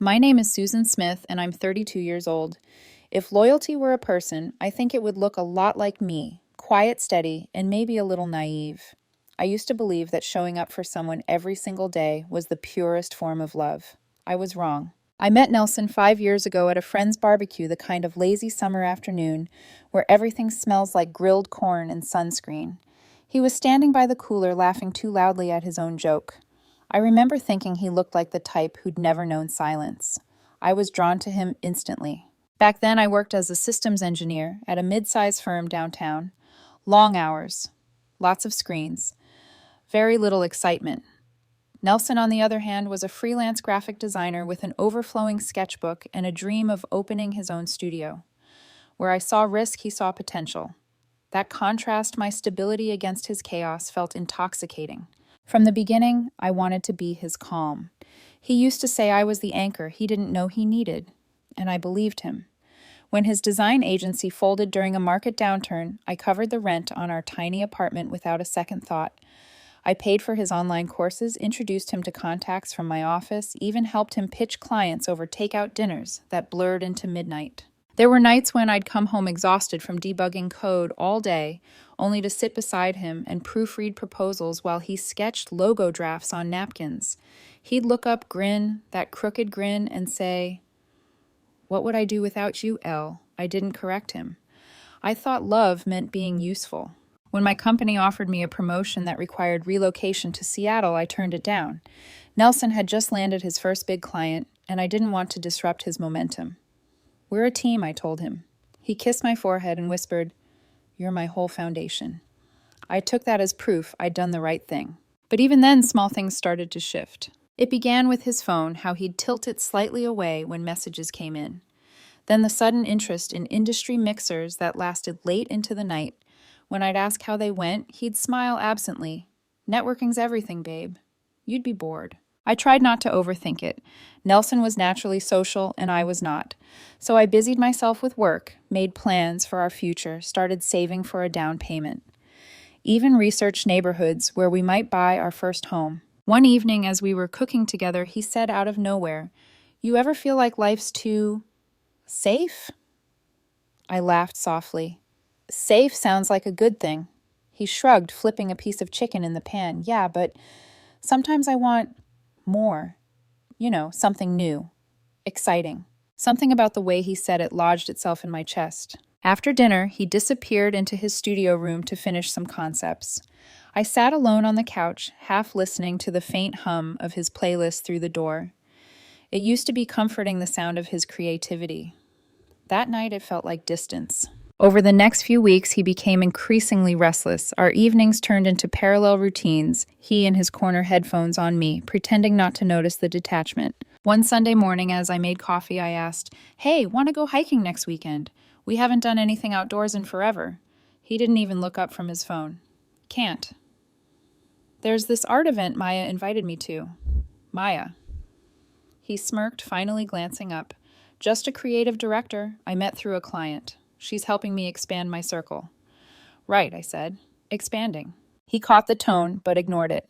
My name is Susan Smith, and I'm 32 years old. If loyalty were a person, I think it would look a lot like me, quiet, steady, and maybe a little naive. I used to believe that showing up for someone every single day was the purest form of love. I was wrong. I met Nelson 5 years ago at a friend's barbecue, the kind of lazy summer afternoon where everything smells like grilled corn and sunscreen. He was standing by the cooler laughing too loudly at his own joke. I remember thinking he looked like the type who'd never known silence. I was drawn to him instantly. Back then, I worked as a systems engineer at a mid-sized firm downtown. Long hours, lots of screens, very little excitement. Nelson, on the other hand, was a freelance graphic designer with an overflowing sketchbook and a dream of opening his own studio. Where I saw risk, he saw potential. That contrast, my stability against his chaos, felt intoxicating. From the beginning, I wanted to be his calm. He used to say I was the anchor he didn't know he needed, and I believed him. When his design agency folded during a market downturn, I covered the rent on our tiny apartment without a second thought. I paid for his online courses, introduced him to contacts from my office, even helped him pitch clients over takeout dinners that blurred into midnight. There were nights when I'd come home exhausted from debugging code all day, only to sit beside him and proofread proposals while he sketched logo drafts on napkins. He'd look up, grin, that crooked grin, and say, "What would I do without you, Elle?" I didn't correct him. I thought love meant being useful. When my company offered me a promotion that required relocation to Seattle, I turned it down. Nelson had just landed his first big client, and I didn't want to disrupt his momentum. "We're a team," I told him. He kissed my forehead and whispered, "You're my whole foundation." I took that as proof I'd done the right thing. But even then, small things started to shift. It began with his phone, how he'd tilt it slightly away when messages came in. Then the sudden interest in industry mixers that lasted late into the night. When I'd ask how they went, he'd smile absently. "Networking's everything, babe. You'd be bored." I tried not to overthink it. Nelson was naturally social, and I was not. So I busied myself with work, made plans for our future, started saving for a down payment. Even researched neighborhoods where we might buy our first home. One evening, as we were cooking together, he said out of nowhere, "You ever feel like life's too safe?" I laughed softly. "Safe sounds like a good thing." He shrugged, flipping a piece of chicken in the pan. "Yeah, but sometimes I want more. Something new, exciting." Something about the way he said it lodged itself in my chest. After dinner, he disappeared into his studio room to finish some concepts. I sat alone on the couch, half listening to the faint hum of his playlist through the door. It used to be comforting, the sound of his creativity. That night, it felt like distance. Over the next few weeks, he became increasingly restless. Our evenings turned into parallel routines, he in his corner, headphones on me, pretending not to notice the detachment. One Sunday morning, as I made coffee, I asked, "Hey, want to go hiking next weekend? We haven't done anything outdoors in forever." He didn't even look up from his phone. "Can't. There's this art event Maya invited me to." "Maya?" He smirked, finally glancing up. "Just a creative director I met through a client. She's helping me expand my circle." "Right," I said. "Expanding." He caught the tone, but ignored it.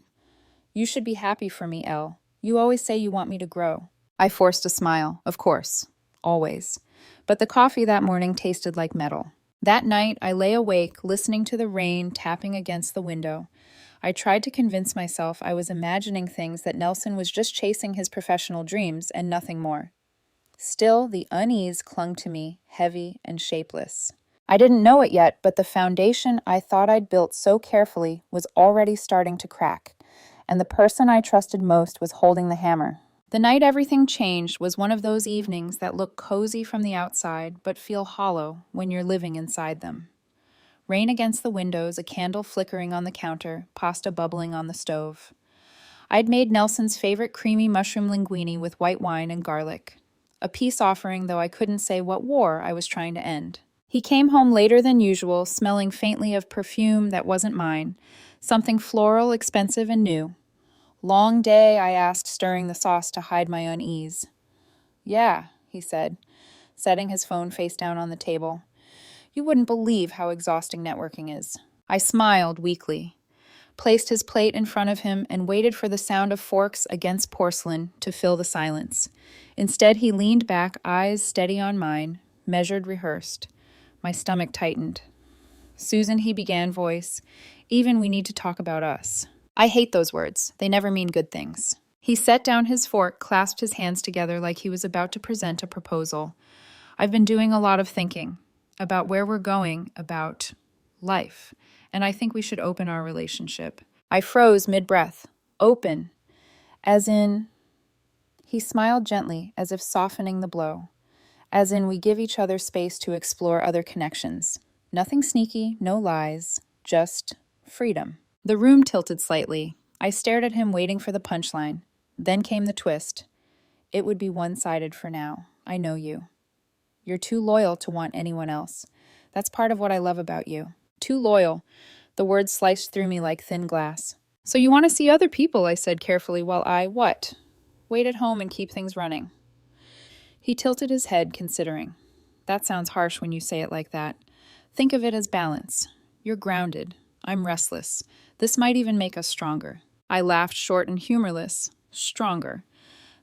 "You should be happy for me, Elle. You always say you want me to grow." I forced a smile. Of course. Always. But the coffee that morning tasted like metal. That night, I lay awake, listening to the rain tapping against the window. I tried to convince myself I was imagining things, that Nelson was just chasing his professional dreams and nothing more. Still, the unease clung to me, heavy and shapeless. I didn't know it yet, but the foundation I thought I'd built so carefully was already starting to crack, and the person I trusted most was holding the hammer. The night everything changed was one of those evenings that look cozy from the outside but feel hollow when you're living inside them. Rain against the windows, a candle flickering on the counter, pasta bubbling on the stove. I'd made Nelson's favorite creamy mushroom linguine with white wine and garlic. A peace offering, though I couldn't say what war I was trying to end. He came home later than usual, smelling faintly of perfume that wasn't mine, something floral, expensive, and new. "Long day?" I asked, stirring the sauce to hide my unease. "Yeah," he said, setting his phone face down on the table. "You wouldn't believe how exhausting networking is." I smiled weakly. placed his plate in front of him, and waited for the sound of forks against porcelain to fill the silence. Instead, he leaned back, eyes steady on mine, measured, rehearsed. My stomach tightened. "Susan," he began, voice, "even we need to talk about us." I hate those words. They never mean good things. He set down his fork, clasped his hands together like he was about to present a proposal. "I've been doing a lot of thinking about where we're going, about life, and I think we should open our relationship." I froze mid-breath. Open. As in... He smiled gently, as if softening the blow. As in, we give each other space to explore other connections. Nothing sneaky, no lies, just freedom. The room tilted slightly. I stared at him, waiting for the punchline. Then came the twist. "It would be one-sided for now. I know you. You're too loyal to want anyone else. That's part of what I love about you. Too loyal." The words sliced through me like thin glass. "So you want to see other people," I said carefully, while I, what? Wait at home and keep things running. He tilted his head, considering. "That sounds harsh when you say it like that. Think of it as balance. You're grounded. I'm restless. This might even make us stronger." I laughed, short and humorless. Stronger.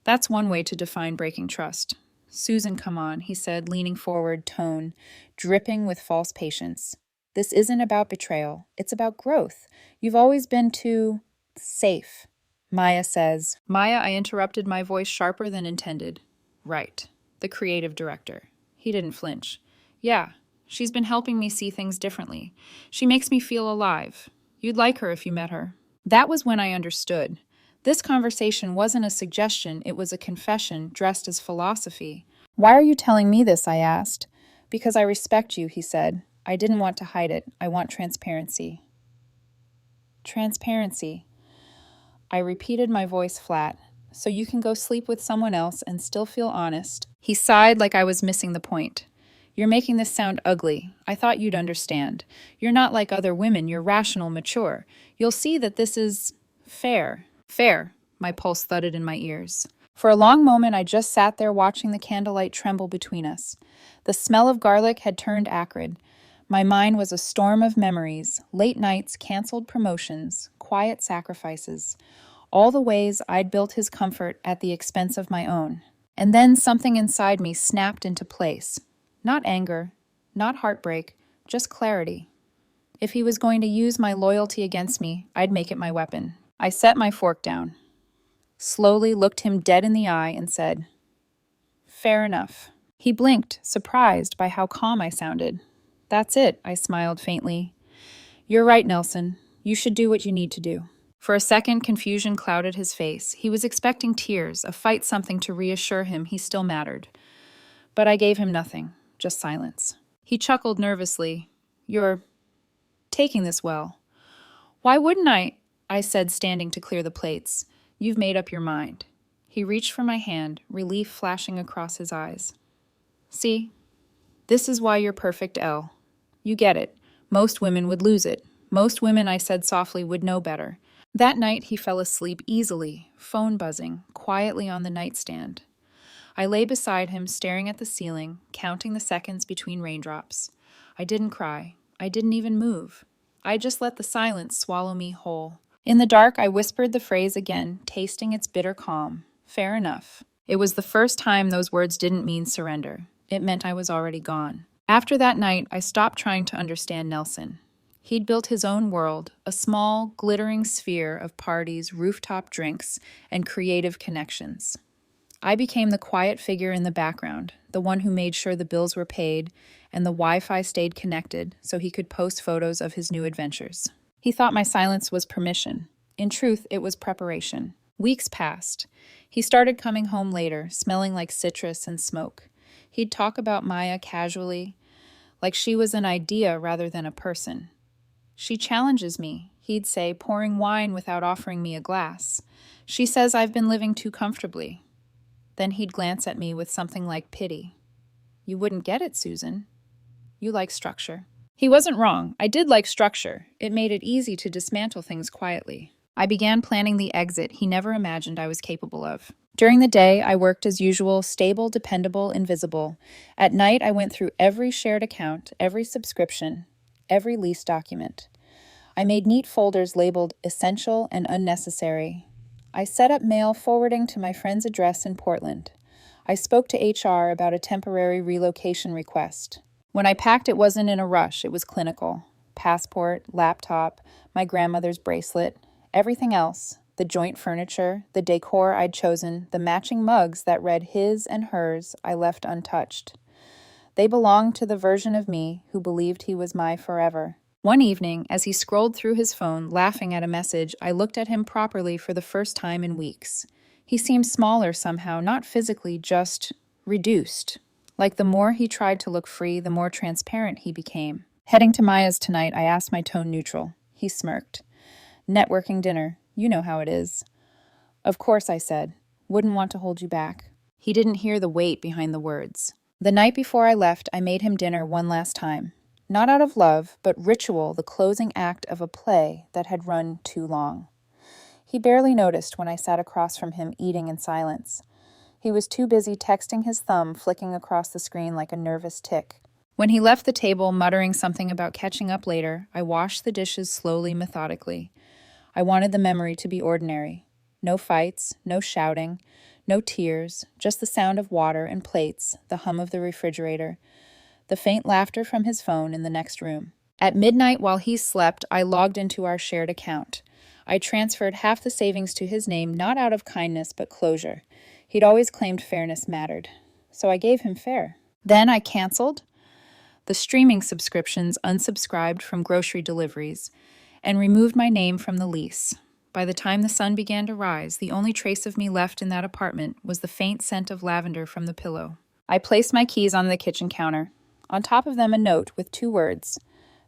That's one way to define breaking trust. "Susan, come on," he said, leaning forward, tone dripping with false patience. "This isn't about betrayal. It's about growth. You've always been too safe." Maya says. "Maya," I interrupted, my voice sharper than intended. "Right. The creative director." He didn't flinch. "Yeah. She's been helping me see things differently. She makes me feel alive. You'd like her if you met her." That was when I understood. This conversation wasn't a suggestion, it was a confession dressed as philosophy. "Why are you telling me this?" I asked. "Because I respect you," he said. "I didn't want to hide it. I want transparency." Transparency. I repeated, my voice flat. "So you can go sleep with someone else and still feel honest." He sighed like I was missing the point. "You're making this sound ugly. I thought you'd understand. You're not like other women. You're rational, mature. You'll see that this is fair." Fair. My pulse thudded in my ears. For a long moment, I just sat there watching the candlelight tremble between us. The smell of garlic had turned acrid. My mind was a storm of memories, late nights, canceled promotions, quiet sacrifices, all the ways I'd built his comfort at the expense of my own. And then something inside me snapped into place. Not anger, not heartbreak, just clarity. If he was going to use my loyalty against me, I'd make it my weapon. I set my fork down, slowly looked him dead in the eye, and said, "Fair enough." He blinked, surprised by how calm I sounded. "That's it," I smiled faintly. "You're right, Nelson. You should do what you need to do." For a second, confusion clouded his face. He was expecting tears, a fight, something to reassure him he still mattered. But I gave him nothing, just silence. He chuckled nervously. "You're taking this well." "Why wouldn't I said, standing to clear the plates. "You've made up your mind." He reached for my hand, relief flashing across his eyes. "See, this is why you're perfect, Elle. You get it. Most women would lose it. Most women," I said softly, "would know better." That night he fell asleep easily, phone buzzing, quietly on the nightstand. I lay beside him, staring at the ceiling, counting the seconds between raindrops. I didn't cry. I didn't even move. I just let the silence swallow me whole. In the dark, I whispered the phrase again, tasting its bitter calm. Fair enough. It was the first time those words didn't mean surrender. It meant I was already gone. After that night, I stopped trying to understand Nelson. He'd built his own world, a small, glittering sphere of parties, rooftop drinks, and creative connections. I became the quiet figure in the background, the one who made sure the bills were paid and the Wi-Fi stayed connected so he could post photos of his new adventures. He thought my silence was permission. In truth, it was preparation. Weeks passed. He started coming home later, smelling like citrus and smoke. He'd talk about Maya casually, like she was an idea rather than a person. "She challenges me," he'd say, pouring wine without offering me a glass. "She says I've been living too comfortably." Then he'd glance at me with something like pity. "You wouldn't get it, Susan. You like structure." He wasn't wrong. I did like structure. It made it easy to dismantle things quietly. I began planning the exit he never imagined I was capable of. During the day, I worked as usual, stable, dependable, invisible. At night, I went through every shared account, every subscription, every lease document. I made neat folders labeled essential and unnecessary. I set up mail forwarding to my friend's address in Portland. I spoke to HR about a temporary relocation request. When I packed, it wasn't in a rush, it was clinical. Passport, laptop, my grandmother's bracelet, everything else, the joint furniture, the decor I'd chosen, the matching mugs that read his and hers, I left untouched. They belonged to the version of me who believed he was my forever. One evening, as he scrolled through his phone, laughing at a message, I looked at him properly for the first time in weeks. He seemed smaller somehow, not physically, just reduced. Like the more he tried to look free, the more transparent he became. Heading to Maya's tonight, I asked my tone neutral. He smirked. Networking dinner. You know how it is. Of course, I said. Wouldn't want to hold you back. He didn't hear the weight behind the words. The night before I left, I made him dinner one last time. Not out of love, but ritual, the closing act of a play that had run too long. He barely noticed when I sat across from him eating in silence. He was too busy texting his thumb, flicking across the screen like a nervous tick. When he left the table, muttering something about catching up later, I washed the dishes slowly, methodically. I wanted the memory to be ordinary. No fights, no shouting, no tears, just the sound of water and plates, the hum of the refrigerator, the faint laughter from his phone in the next room. At midnight, while he slept, I logged into our shared account. I transferred half the savings to his name, not out of kindness, but closure. He'd always claimed fairness mattered. So I gave him fair. Then I canceled the streaming subscriptions, unsubscribed from grocery deliveries, and removed my name from the lease. By the time the sun began to rise, the only trace of me left in that apartment was the faint scent of lavender from the pillow. I placed my keys on the kitchen counter. On top of them, a note with 2 words,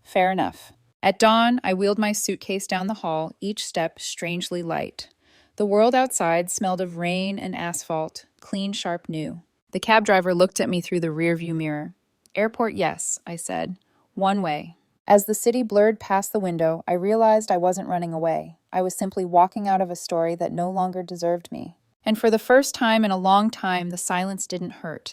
fair enough. At dawn, I wheeled my suitcase down the hall, each step strangely light. The world outside smelled of rain and asphalt, clean, sharp, new. The cab driver looked at me through the rearview mirror. Airport, yes, I said. One way. As the city blurred past the window, I realized I wasn't running away. I was simply walking out of a story that no longer deserved me. And for the first time in a long time, the silence didn't hurt.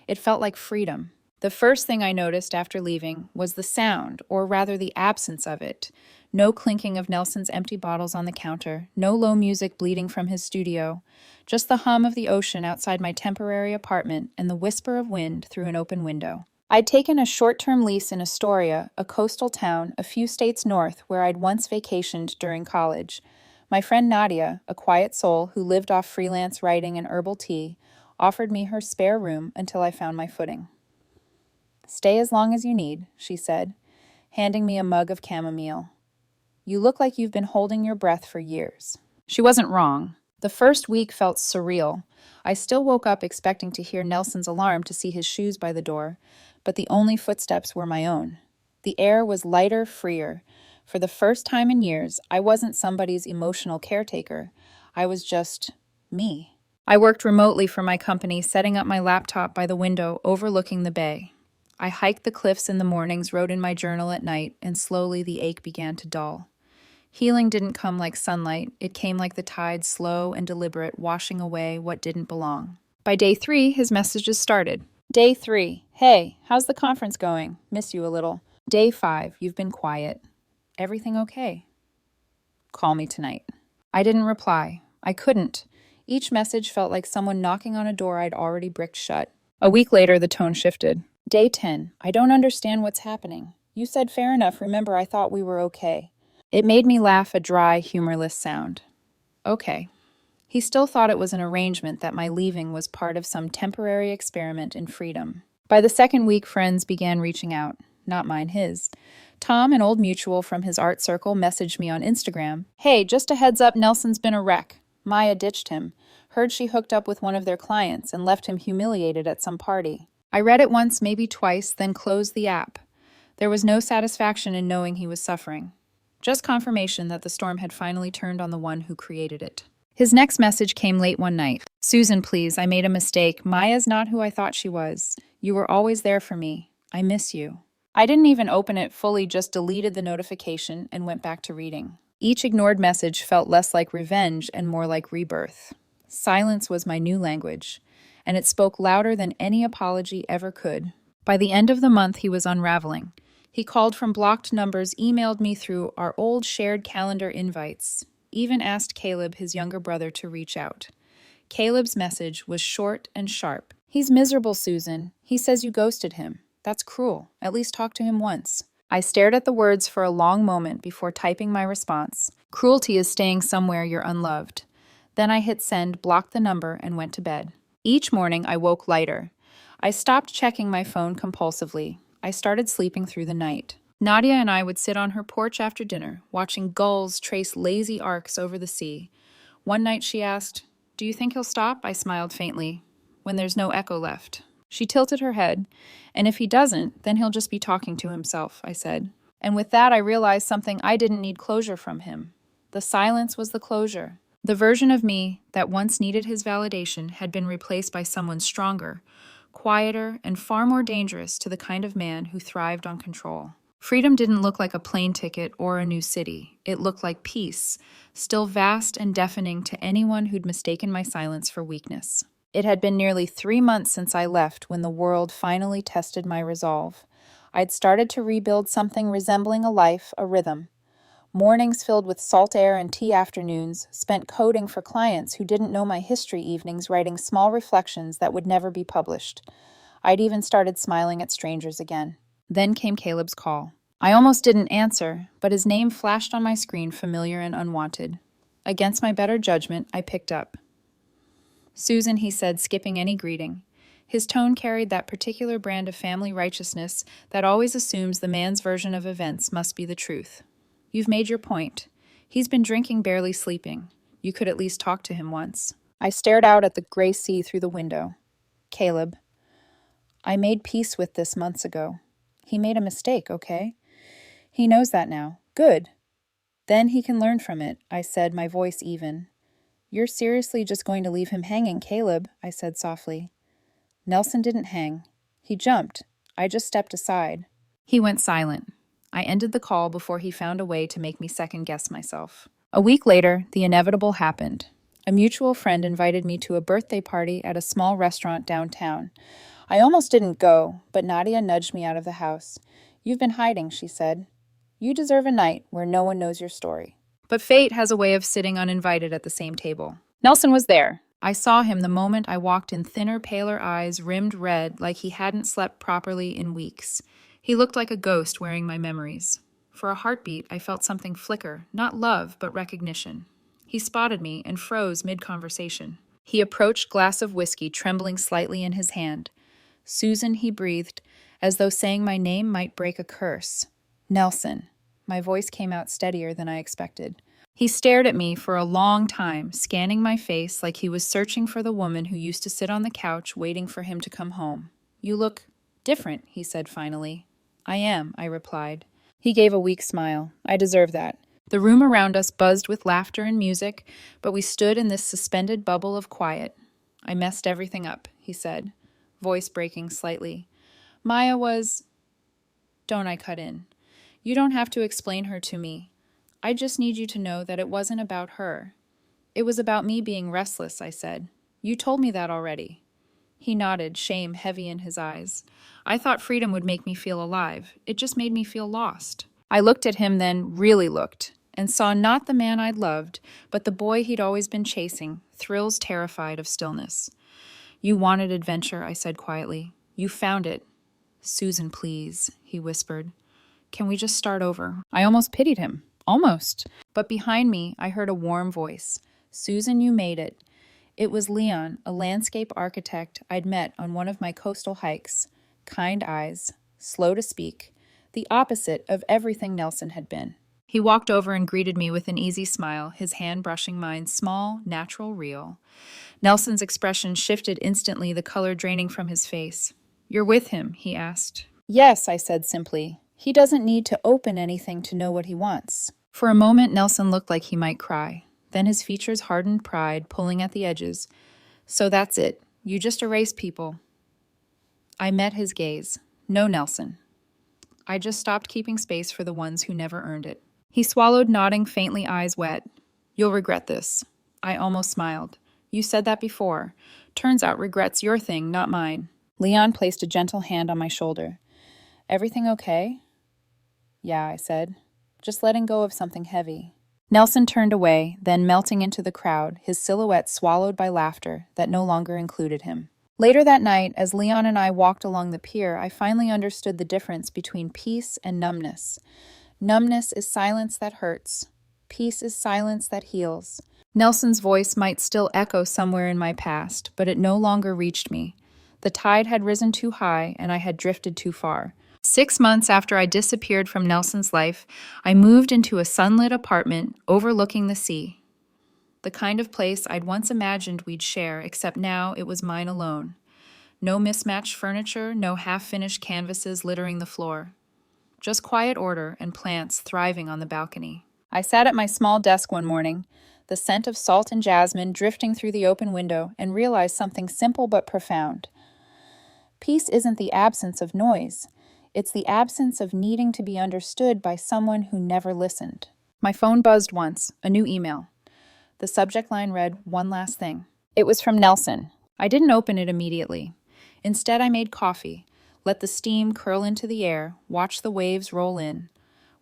It felt like freedom. The first thing I noticed after leaving was the sound, or rather the absence of it. No clinking of Nelson's empty bottles on the counter, no low music bleeding from his studio, just the hum of the ocean outside my temporary apartment and the whisper of wind through an open window. I'd taken a short-term lease in Astoria, a coastal town a few states north where I'd once vacationed during college. My friend Nadia, a quiet soul who lived off freelance writing and herbal tea, offered me her spare room until I found my footing. Stay as long as you need, she said, handing me a mug of chamomile. You look like you've been holding your breath for years. She wasn't wrong. The first week felt surreal. I still woke up expecting to hear Nelson's alarm to see his shoes by the door, but the only footsteps were my own. The air was lighter, freer. For the first time in years, I wasn't somebody's emotional caretaker. I was just me. I worked remotely for my company, setting up my laptop by the window overlooking the bay. I hiked the cliffs in the mornings, wrote in my journal at night, and slowly the ache began to dull. Healing didn't come like sunlight. It came like the tide, slow and deliberate, washing away what didn't belong. By day 3, his messages started. Day 3, hey, how's the conference going? Miss you a little. Day 5, you've been quiet. Everything okay? Call me tonight. I didn't reply. I couldn't. Each message felt like someone knocking on a door I'd already bricked shut. A week later, the tone shifted. Day 10, I don't understand what's happening. You said fair enough, remember I thought we were okay. It made me laugh, a dry, humorless sound. Okay. He still thought it was an arrangement, that my leaving was part of some temporary experiment in freedom. By the second week, friends began reaching out. Not mine, his. Tom, an old mutual from his art circle, messaged me on Instagram. Hey, just a heads up, Nelson's been a wreck. Maya ditched him. Heard she hooked up with one of their clients and left him humiliated at some party. I read it once, maybe twice, then closed the app. There was no satisfaction in knowing he was suffering. Just confirmation that the storm had finally turned on the one who created it. His next message came late one night. Susan, please, I made a mistake. Maya's not who I thought she was. You were always there for me. I miss you. I didn't even open it fully, just deleted the notification and went back to reading. Each ignored message felt less like revenge and more like rebirth. Silence was my new language, and it spoke louder than any apology ever could. By the end of the month, he was unraveling. He called from blocked numbers, emailed me through our old shared calendar invites, even asked Caleb, his younger brother, to reach out. Caleb's message was short and sharp. "He's miserable, Susan. He says you ghosted him. That's cruel. At least talk to him once." I stared at the words for a long moment before typing my response. "Cruelty is staying somewhere you're unloved." Then I hit send, blocked the number, and went to bed. Each morning, I woke lighter. I stopped checking my phone compulsively. I started sleeping through the night. Nadia and I would sit on her porch after dinner, watching gulls trace lazy arcs over the sea. One night she asked, "Do you think he'll stop?" I smiled faintly. "When there's no echo left." She tilted her head. "And if he doesn't, then he'll just be talking to himself," I said. And with that, I realized something: I didn't need closure from him. The silence was the closure. The version of me that once needed his validation had been replaced by someone stronger, quieter, and far more dangerous to the kind of man who thrived on control. Freedom didn't look like a plane ticket or a new city. It looked like peace, still vast and deafening to anyone who'd mistaken my silence for weakness. It had been nearly 3 months since I left when the world finally tested my resolve. I'd started to rebuild something resembling a life, a rhythm. Mornings filled with salt air and tea afternoons, spent coding for clients who didn't know my history, evenings writing small reflections that would never be published. I'd even started smiling at strangers again. Then came Caleb's call. I almost didn't answer, but his name flashed on my screen, familiar and unwanted. Against my better judgment, I picked up. "Susan," he said, skipping any greeting. His tone carried that particular brand of family righteousness that always assumes the man's version of events must be the truth. "You've made your point. He's been drinking, barely sleeping. You could at least talk to him once." I stared out at the gray sea through the window. "Caleb, I made peace with this months ago. He made a mistake, okay? He knows that now. Good. Then he can learn from it," I said, my voice even. "You're seriously just going to leave him hanging, Caleb," I said softly. "Nelson didn't hang. He jumped. I just stepped aside." He went silent. I ended the call before he found a way to make me second-guess myself. A week later, the inevitable happened. A mutual friend invited me to a birthday party at a small restaurant downtown. I almost didn't go, but Nadia nudged me out of the house. "You've been hiding," she said. "You deserve a night where no one knows your story." But fate has a way of sitting uninvited at the same table. Nelson was there. I saw him the moment I walked in, thinner, paler eyes, rimmed red, like he hadn't slept properly in weeks. He looked like a ghost wearing my memories. For a heartbeat, I felt something flicker, not love, but recognition. He spotted me and froze mid-conversation. He approached, glass of whiskey trembling slightly in his hand. "Susan," he breathed, as though saying my name might break a curse. "Nelson." My voice came out steadier than I expected. He stared at me for a long time, scanning my face like he was searching for the woman who used to sit on the couch waiting for him to come home. "You look different," he said finally. "I am," I replied. He gave a weak smile. I deserve that. The room around us buzzed with laughter and music, but we stood in this suspended bubble of quiet. "I messed everything up," he said, voice breaking slightly. "Maya was—" Don't I cut in. "You don't have to explain her to me. I just need you to know that it wasn't about her. It was about me being restless," I said. "You told me that already." He nodded, shame heavy in his eyes. I thought freedom would make me feel alive. It just made me feel lost. I looked at him then, really looked, and saw not the man I'd loved, but the boy he'd always been chasing, thrills terrified of stillness. "You wanted adventure," I said quietly. "You found it." "Susan, please," he whispered. "Can we just start over?" I almost pitied him. Almost. But behind me, I heard a warm voice. "Susan, you made it." It was Leon, a landscape architect I'd met on one of my coastal hikes. Kind eyes, slow to speak, the opposite of everything Nelson had been. He walked over and greeted me with an easy smile, his hand brushing mine, small, natural, real. Nelson's expression shifted instantly, the color draining from his face. "You're with him?" he asked. "Yes," I said simply. "He doesn't need to open anything to know what he wants." For a moment, Nelson looked like he might cry. Then his features hardened, pride pulling at the edges. "So that's it. You just erase people." I met his gaze. "No, Nelson. I just stopped keeping space for the ones who never earned it." He swallowed, nodding faintly, eyes wet. "You'll regret this." I almost smiled. "You said that before. Turns out regret's your thing, not mine." Leon placed a gentle hand on my shoulder. "Everything okay?" Yeah, I said. Just letting go of something heavy. Nelson turned away, then melting into the crowd, his silhouette swallowed by laughter that no longer included him. Later that night, as Leon and I walked along the pier, I finally understood the difference between peace and numbness. Numbness is silence that hurts. Peace is silence that heals. Nelson's voice might still echo somewhere in my past, but it no longer reached me. The tide had risen too high, and I had drifted too far. 6 months after I disappeared from Nelson's life, I moved into a sunlit apartment overlooking the sea. The kind of place I'd once imagined we'd share, except now it was mine alone. No mismatched furniture, no half-finished canvases littering the floor. Just quiet order and plants thriving on the balcony. I sat at my small desk one morning, the scent of salt and jasmine drifting through the open window, and realized something simple but profound. Peace isn't the absence of noise. It's the absence of needing to be understood by someone who never listened. My phone buzzed once, a new email. The subject line read, "One last thing." It was from Nelson. I didn't open it immediately. Instead, I made coffee, let the steam curl into the air, watched the waves roll in.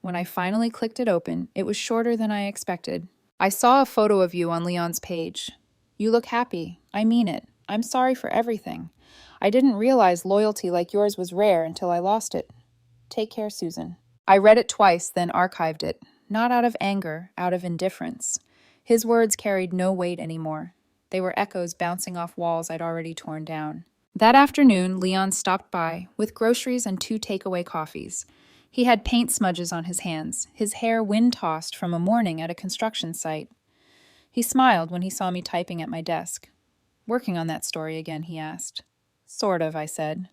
When I finally clicked it open, it was shorter than I expected. I saw a photo of you on Leon's page. You look happy. I mean it. I'm sorry for everything. I didn't realize loyalty like yours was rare until I lost it. Take care, Susan. I read it twice, then archived it. Not out of anger, out of indifference. His words carried no weight anymore. They were echoes bouncing off walls I'd already torn down. That afternoon, Leon stopped by, with groceries and 2 takeaway coffees. He had paint smudges on his hands, his hair wind-tossed from a morning at a construction site. He smiled when he saw me typing at my desk. "Working on that story again?" he asked. "Sort of," I said.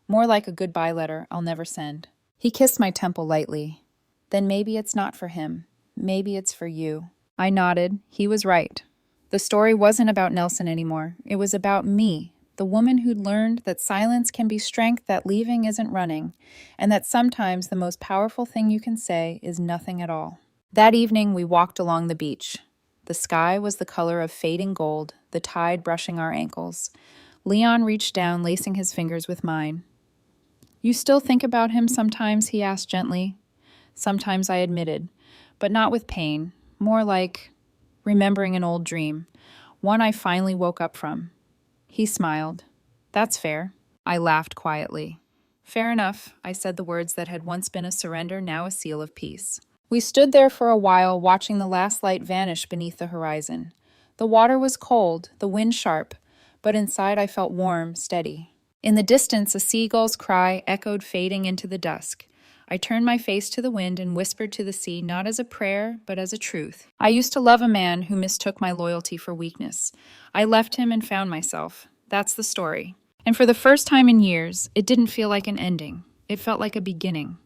"More like a goodbye letter I'll never send." He kissed my temple lightly. "Then maybe it's not for him. Maybe it's for you." I nodded. He was right. The story wasn't about Nelson anymore. It was about me, the woman who'd learned that silence can be strength that leaving isn't running, and that sometimes the most powerful thing you can say is nothing at all. That evening, we walked along the beach. The sky was the color of fading gold, the tide brushing our ankles. Leon reached down, lacing his fingers with mine. "You still think about him sometimes?" he asked gently. Sometimes, I admitted, but not with pain, more like remembering an old dream, one I finally woke up from. He smiled. "That's fair." I laughed quietly. "Fair enough," I said the words that had once been a surrender, now a seal of peace. We stood there for a while, watching the last light vanish beneath the horizon. The water was cold, the wind sharp, but inside I felt warm, steady. In the distance, a seagull's cry echoed, fading into the dusk. I turned my face to the wind and whispered to the sea, not as a prayer, but as a truth. I used to love a man who mistook my loyalty for weakness. I left him and found myself. That's the story. And for the first time in years, it didn't feel like an ending. It felt like a beginning.